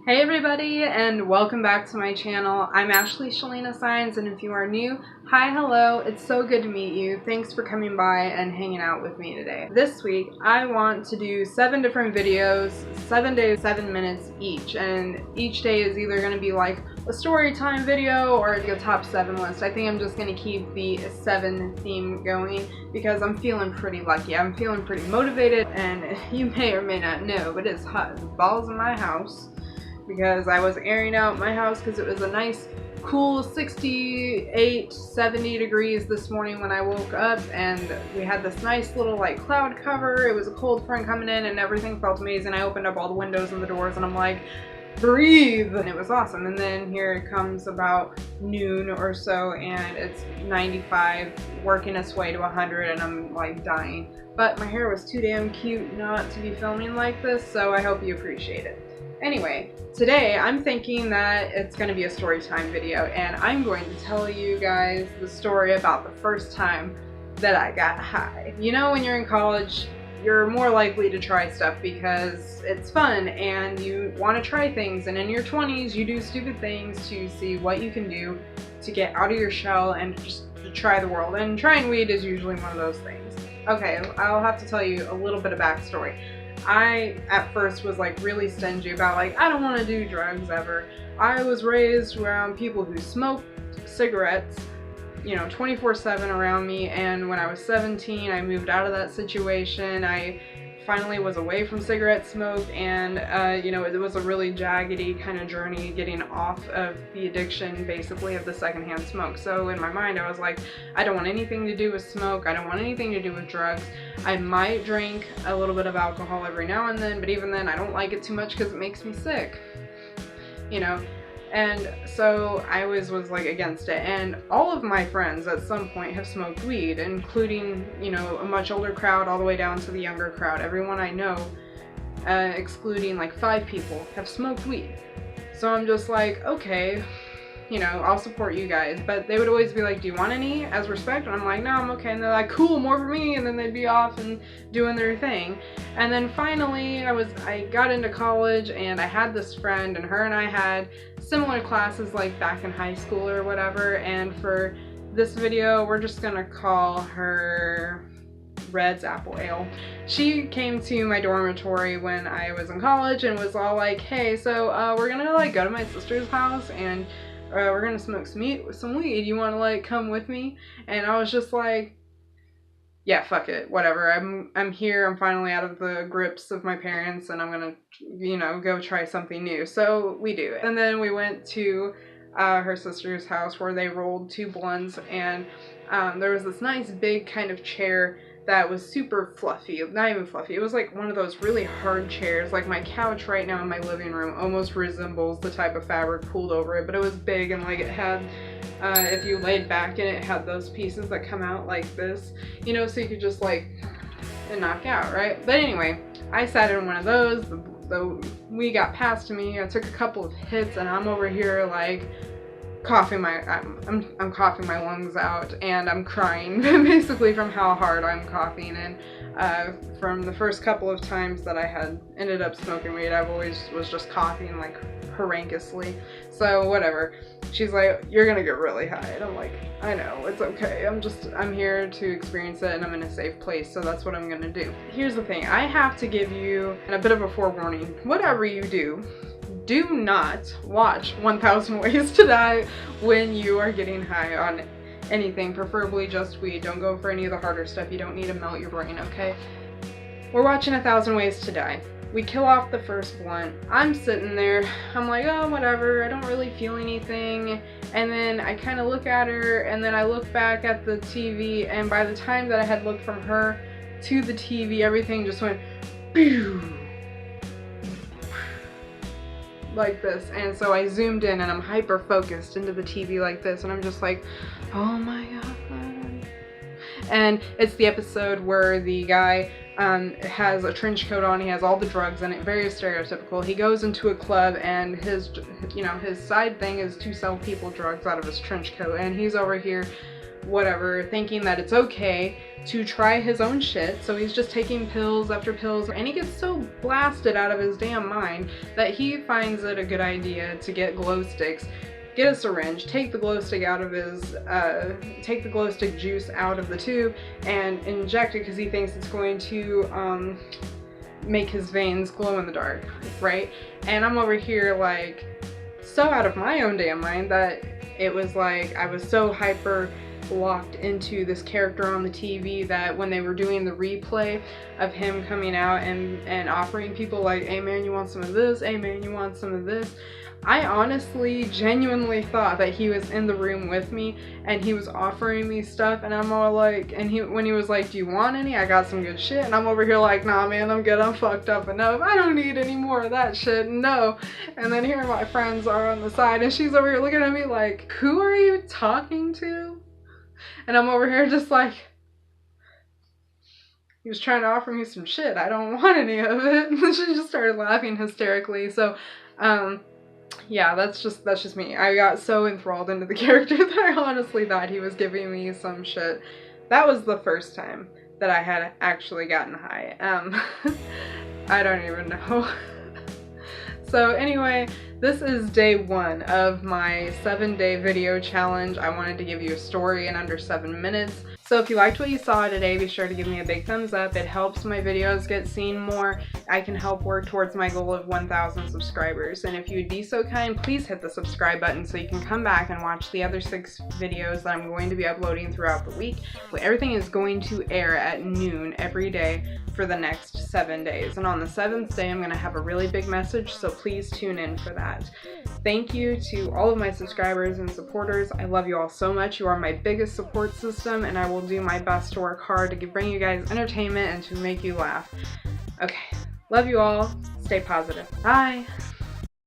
Hey everybody, and welcome back to my channel. I'm Ashley Shalina Signs, and if you are new, hi, hello, it's so good to meet you. Thanks for coming by and hanging out with me today. This week, I want to do 7 different videos, 7 days, 7 minutes each, and each day is either going to be like a story time video or the top 7 list. I think I'm just going to keep the 7 theme going because I'm feeling pretty lucky. I'm feeling pretty motivated, and you may or may not know, but it's hot as balls in my house. Because I was airing out my house because it was a nice cool 68, 70 degrees this morning when I woke up, and we had this nice little like cloud cover. It was a cold front coming in and everything felt amazing. I opened up all the windows and the doors and I'm like, breathe, and it was awesome. And then here it comes about noon or so and it's 95 working its way to 100 and I'm like dying. But my hair was too damn cute not to be filming like this, so I hope you appreciate it. Anyway, today I'm thinking that it's going to be a story time video, and I'm going to tell you guys the story about the first time that I got high. You know, when you're in college, you're more likely to try stuff because it's fun and you want to try things, and in your 20s you do stupid things to see what you can do to get out of your shell and just to try the world, and trying weed is usually one of those things. Okay, I'll have to tell you a little bit of backstory. I, at first, was like really stingy about like, I don't want to do drugs ever. I was raised around people who smoked cigarettes, you know, 24/7 around me, and when I was 17, I moved out of that situation. I finally was away from cigarette smoke, and you know, it was a really jaggedy kind of journey getting off of the addiction basically of the secondhand smoke. So in my mind I was like, I don't want anything to do with smoke, I don't want anything to do with drugs. I might drink a little bit of alcohol every now and then, but even then I don't like it too much because it makes me sick, you know. And so I was like against it, and all of my friends at some point have smoked weed, including, you know, a much older crowd all the way down to the younger crowd. Everyone I know, excluding like 5 people, have smoked weed. So I'm just like, okay, you know, I'll support you guys. But they would always be like, do you want any as respect? And I'm like, no, I'm okay. And they're like, cool, more for me. And then they'd be off and doing their thing. And then finally I got into college, and I had this friend, and her and I had similar classes like back in high school or whatever. And for this video, we're just gonna call her Red's Apple Ale. She came to my dormitory when I was in college and was all like, hey, so we're gonna like go to my sister's house, and we're gonna smoke some weed. You wanna like come with me? And I was just like, yeah, fuck it, whatever. I'm here. I'm finally out of the grips of my parents, and I'm gonna, you know, go try something new. So we do it. And then we went to her sister's house where they rolled 2 blunts, and there was this nice big kind of chair that was super fluffy. Not even fluffy, it was like one of those really hard chairs. Like my couch right now in my living room almost resembles the type of fabric pulled over it, but it was big, and like it had, if you laid back in it, it had those pieces that come out like this, you know, so you could just like knock out, right? But anyway, I sat in one of those, the weed got past me, I took a couple of hits, and I'm over here like coughing I'm coughing my lungs out, and I'm crying basically from how hard I'm coughing. And from the first couple of times that I had ended up smoking weed, I've always was just coughing like horrendously. So whatever. She's like, you're gonna get really high, and I'm like, I know, it's okay. I'm here to experience it, and I'm in a safe place, so that's what I'm gonna do. Here's the thing, I have to give you a bit of a forewarning. Whatever you do not watch 1000 Ways to Die when you are getting high on anything, preferably just weed. Don't go for any of the harder stuff. You don't need to melt your brain, okay? We're watching 1000 Ways to Die. We kill off the first blunt. I'm sitting there, I'm like, oh, whatever, I don't really feel anything. And then I kind of look at her, and then I look back at the TV, and by the time that I had looked from her to the TV, everything just went, pew, like this. And so I zoomed in, and I'm hyper focused into the TV like this, and I'm just like, oh my god. And it's the episode where the guy has a trench coat on, he has all the drugs in it, very stereotypical. He goes into a club, and his, you know, his side thing is to sell people drugs out of his trench coat, and he's over here whatever, thinking that it's okay to try his own shit. So he's just taking pills after pills, and he gets so blasted out of his damn mind that he finds it a good idea to get glow sticks, get a syringe, take the glow stick out of his, take the glow stick juice out of the tube and inject it because he thinks it's going to make his veins glow in the dark, right? And I'm over here like so out of my own damn mind that it was like I was so hyper locked into this character on the TV that when they were doing the replay of him coming out and offering people like, hey man, you want some of this? Hey man, you want some of this? I honestly, genuinely thought that he was in the room with me and he was offering me stuff, and I'm all like, and when he was like, do you want any? I got some good shit. And I'm over here like, nah man, I'm good, I'm fucked up enough. I don't need any more of that shit, no. And then here my friends are on the side and she's over here looking at me like, who are you talking to? And I'm over here just like, he was trying to offer me some shit, I don't want any of it. And then she just started laughing hysterically. So, yeah, that's just me. I got so enthralled into the character that I honestly thought he was giving me some shit. That was the first time that I had actually gotten high. I don't even know. So anyway, this is day 1 of my 7-day video challenge. I wanted to give you a story in under 7 minutes. So if you liked what you saw today, be sure to give me a big thumbs up. It helps my videos get seen more. I can help work towards my goal of 1,000 subscribers. And if you would be so kind, please hit the subscribe button so you can come back and watch the other 6 videos that I'm going to be uploading throughout the week. Everything is going to air at noon every day for the next 7 days. And on the 7th day, I'm going to have a really big message, so please tune in for that. Thank you to all of my subscribers and supporters. I love you all so much. You are my biggest support system, and I will do my best to work hard to bring you guys entertainment and to make you laugh. Okay, love you all. Stay positive. Bye.